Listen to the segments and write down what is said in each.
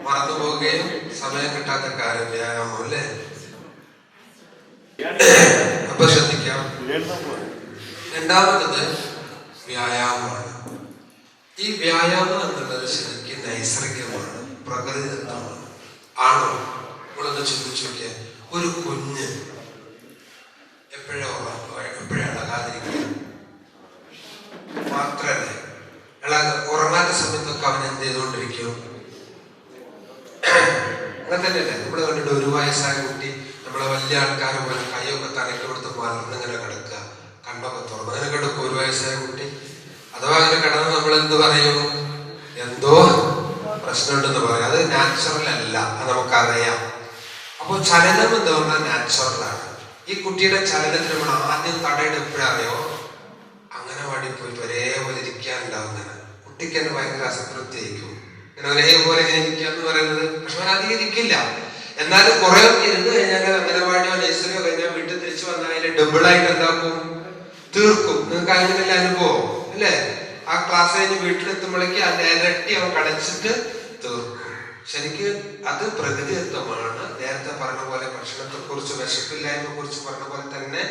മറന്നുപോവുകയും സമയം കിട്ടാത്ത കാര്യം വ്യായാമം അല്ലേ? അപ്പൊ ശ്രദ്ധിക്കാം. രണ്ടാമത്തത് വ്യായാമമാണ്. ഈ വ്യായാമം എന്നുള്ളത് ശരിക്കും നൈസർഗികമാണ്, പ്രകൃതിദത്തമാണ്. ആണോ? നമ്മളൊന്ന് ചിന്തിച്ചു നോക്കിയാൽ ഒരു കുഞ്ഞ് എപ്പോഴും ഇളകാതിരിക്കുക മാത്രല്ലേ, ഉറങ്ങാത്ത സമയത്തൊക്കെ അവൻ എന്ത് ചെയ്തുകൊണ്ടിരിക്കും? അങ്ങനെ തന്നെയല്ലേ? നമ്മള് കണ്ടിട്ട് ഒരു വയസ്സായ കുട്ടി നമ്മളെ വലിയ ആൾക്കാരെ പോലെ കൈയൊക്കെ തലയ്ക്ക് കൊടുത്ത് മലർന്നിങ്ങനെ കിടക്കുക, കണ്ണൊക്കെ തുറന്ന് അങ്ങനെ കിടക്കും ഒരു വയസ്സായ കുട്ടി. അഥവാ അങ്ങനെ കിടന്ന് നമ്മൾ എന്ത് പറയും? എന്തോ പ്രശ്നമുണ്ടെന്ന് പറയും. അത് നാച്ചുറൽ അല്ല, അത് നമുക്കറിയാം. അപ്പോൾ ചലനം എന്ന് പറഞ്ഞാൽ നാച്ചുറലാണ്. ഈ കുട്ടിയുടെ ചലനത്തിന് നമ്മൾ ആദ്യം തടയിട എപ്പോഴറിയോ? അംഗനവാടി പോയിട്ട് ഒരേപോലെ ഇരിക്കാനുണ്ടാവും. ഇങ്ങനെ കുട്ടിക്ക് തന്നെ ഭയങ്കര അസംതൃപ്തിയായിരിക്കും, ഇങ്ങനെ ഒരേപോലെ ഇങ്ങനെ ഇരിക്കുക എന്ന് പറയുന്നത്. പക്ഷെ അവൻ അധികം ഇരിക്കില്ല. എന്നാലും കുറെ ഇരുന്ന് കഴിഞ്ഞാൽ അംഗനവാടിയോ നഴ്സറിയോ കഴിഞ്ഞാൽ വീട്ടിൽ തിരിച്ചു വന്നാൽ അതിൽ ഡബിളായിട്ട് എന്താക്കും? തീർക്കും. നിങ്ങൾക്ക് അങ്ങനെയല്ല അനുഭവം അല്ലേ? ആ ക്ലാസ് കഴിഞ്ഞ് വീട്ടിലെത്തുമ്പോഴേക്ക് അതിന്റെ ഇരട്ടി അവൻ കളിച്ചിട്ട് തീർക്കും. ശരിക്ക് അത് പ്രകൃതിദത്തമാണ്. നേരത്തെ പറഞ്ഞ പോലെ ഭക്ഷണത്തെ കുറിച്ച്, വിശപ്പില്ലായ്മയെ കുറിച്ച് പറഞ്ഞ പോലെ തന്നെ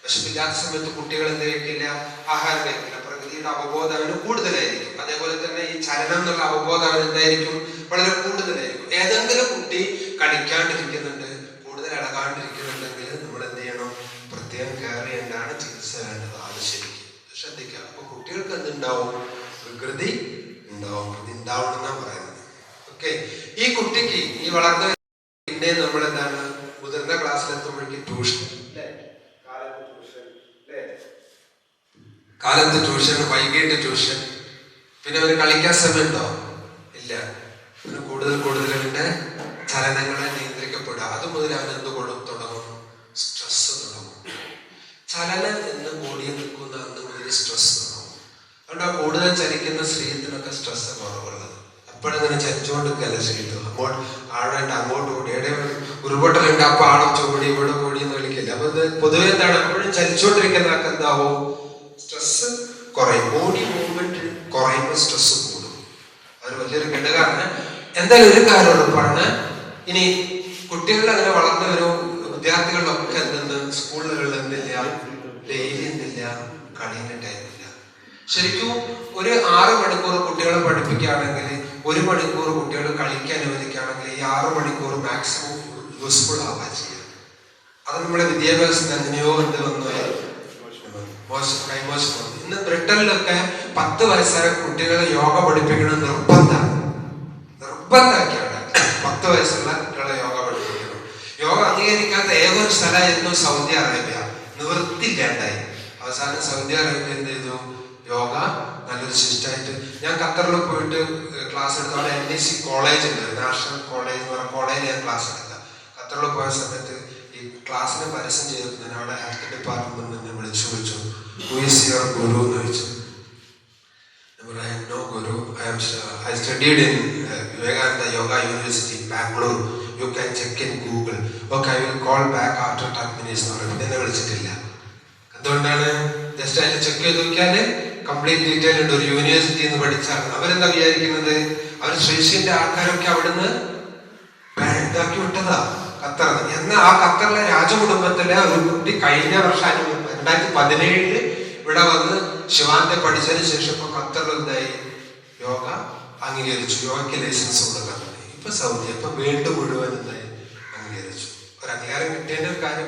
വിശപ്പില്ലാത്ത സമയത്ത് കുട്ടികൾ എന്ത് കഴിക്കില്ല? ആഹാരം കഴിക്കില്ല. പ്രകൃതിയുടെ അവബോധം അവന് കൂടുതലായിരിക്കും. അതേപോലെ തന്നെ ഈ ചലനം എന്നുള്ള അവബോധം അവൻ എന്തായിരിക്കും? വളരെ കൂടുതലായിരിക്കും. ഏതെങ്കിലും കുട്ടി കളിക്കാണ്ടിരിക്കുന്നുണ്ട്, കൂടുതൽ ഇളകാണ്ടിരിക്കുന്നുണ്ടെങ്കിൽ നമ്മൾ എന്ത് ചെയ്യണം? പ്രത്യേകം കെയർ ചെയ്യേണ്ടതാണ്, ചികിത്സ വേണ്ടത്. അത് ശരിക്കും ശ്രദ്ധിക്കുക. അപ്പൊ കുട്ടികൾക്ക് എന്തുണ്ടാവും? വികൃതി ഉണ്ടാവും. ഇത് ഉണ്ടാവണം എന്നാണ് പറയുന്നത്. ഓക്കെ, ഈ കുട്ടിക്ക് ഈ വളർന്ന പിന്നെ നമ്മൾ എന്താണ് മുതിർന്ന ക്ലാസ്സിലെത്തുമ്പോഴേക്ക് ട്യൂഷൻ, കാലത്ത് ട്യൂഷൻ, വൈകിട്ട് ട്യൂഷൻ, പിന്നെ അവന് കളിക്കാൻ സമയമുണ്ടോ? ഇല്ല. പിന്നെ കൂടുതൽ അവന്റെ ചലനങ്ങളെ നിയന്ത്രിക്കപ്പെടുക. അത് മുതൽ അവൻ എന്ത് തുടങ്ങും? സ്ട്രെസ് തുടങ്ങും. ചലനം എന്ന് ബോഡിയിൽ നിൽക്കുന്ന അന്ന് മുതൽ സ്ട്രെസ് തുടങ്ങും. അതുകൊണ്ട് ആ കൂടുതൽ ചലിക്കുന്ന ശരീരത്തിനൊക്കെ സ്ട്രെസ് കുറവുള്ളത്. എപ്പോഴങ്ങനെ ചലിച്ചുകൊണ്ടിരിക്കല്ല ശരീരം. അങ്ങോട്ട് ഓടി, എവിടെ ഉരുപൊട്ടലുണ്ട് അപ്പൊ ആളെ ചോടി ഇവിടെ ഓടി എന്ന് വിളിക്കില്ല. അപ്പൊ പൊതുവെ എന്താണ്? എപ്പോഴും ചലിച്ചുകൊണ്ടിരിക്കുന്ന ആൾക്ക് എന്താവും? സ്ട്രെസ് കുറയും. ബോഡി മൂവ്മെന്റ് കുറയുമ്പോൾ സ്ട്രെസ് കൂടും. അതൊരു വലിയൊരു ഘടകമാണ്. എന്തായാലും ഒരു കാര്യം ഉറപ്പാണ്, ഇനി കുട്ടികൾ അങ്ങനെ വളർന്നു വരും. വിദ്യാർത്ഥികളിലൊക്കെ എന്തെന്ന് സ്കൂളുകളിൽ എന്തില്ല, ഡെയിലി എന്തില്ല, കളീന്റെ ടൈമില്ല. ശരിക്കും ഒരു 6 മണിക്കൂർ കുട്ടികളെ പഠിപ്പിക്കുകയാണെങ്കിൽ 1 മണിക്കൂർ കുട്ടികൾ കളിക്കാൻ അനുവദിക്കുകയാണെങ്കിൽ ഈ 6 മണിക്കൂർ മാക്സിമം യൂസ്ഫുൾ ആവുക ചെയ്യുക. അത് നമ്മുടെ വിദ്യാഭ്യാസത്തിന് എങ്ങനെയോ എന്ത് വന്നു കൈമോശം വന്നു. ഇന്ന് ബ്രിട്ടനിലൊക്കെ 10 വയസ്സായ കുട്ടികളെ യോഗ പഠിപ്പിക്കണം നിർബന്ധമാക്കിയാണ്. 10 വയസ്സുള്ള കുട്ടികളെ യോഗ പഠിപ്പിക്കണം. യോഗ അംഗീകരിക്കാത്ത ഏതൊരു സ്ഥലമായിരുന്നു സൗദി അറേബ്യ. നിവൃത്തില്ലാണ്ടായി. അവസാനം സൗദി അറേബ്യ എന്ത് ചെയ്തു? യോഗ നല്ലൊരു സിസ്റ്റമായിട്ട്. ഞാൻ ഖത്തറിൽ പോയിട്ട് ക്ലാസ് എടുത്ത അവിടെ NEC കോളേജ് ഉണ്ട്, നാഷണൽ കോളേജ് എന്ന് പറഞ്ഞ കോളേജിൽ ഞാൻ ക്ലാസ് എടുക്കുക. ഖത്തറിൽ പോയ സമയത്ത് ഈ ക്ലാസ്സിന് പരസ്യം ചെയ്തിരുന്നതിന് അവിടെ ഹെൽത്ത് ഡിപ്പാർട്ട്മെന്റ് എന്നെ വിളിച്ചു ചോദിച്ചു, "Who is your guru?" എന്ന് ചോദിച്ചു. I have no guru. I studied in Vivekananda Yoga University, Bangalore. You can check in Google. Okay, I will call back after 10 minutes. എന്നെ വിളിച്ചിട്ടില്ല. എന്തുകൊണ്ടാണ്? ജസ്റ്റ് അതിൽ ചെക്ക് ചെയ്ത് നോക്കിയാല് കംപ്ലീറ്റ് ഡീറ്റെയിൽ ഉണ്ട്. ഒരു യൂണിവേഴ്സിറ്റി എന്ന് പഠിച്ചാണ്. അവരെന്താ വിചാരിക്കുന്നത്? അവർ ശ്രീശിന്റെ ആൾക്കാരൊക്കെ അവിടുന്ന് ഇതാക്കി വിട്ടതാ ഖത്തർ. എന്നാൽ ആ ഖത്തറിലെ രാജകുടുംബത്തിലെ ഒരു കുട്ടി കഴിഞ്ഞ വർഷം 2017 ഇവിടെ വന്ന് ശിവാന്തെ പഠിച്ചതിന് ശേഷം ഇപ്പൊ ഖത്തറിൽ എന്തായി? യോഗ അംഗീകരിച്ചു. യോഗയ്ക്ക് ലൈസൻസ് കൊടുക്കാൻ. ഇപ്പൊ സൗദി, ഇപ്പൊ വേൾഡ് മുഴുവൻ എന്തായി? അംഗീകരിച്ചു. ഒരു അധികാരം കിട്ടിയതിന്റെ ഒരു കാര്യം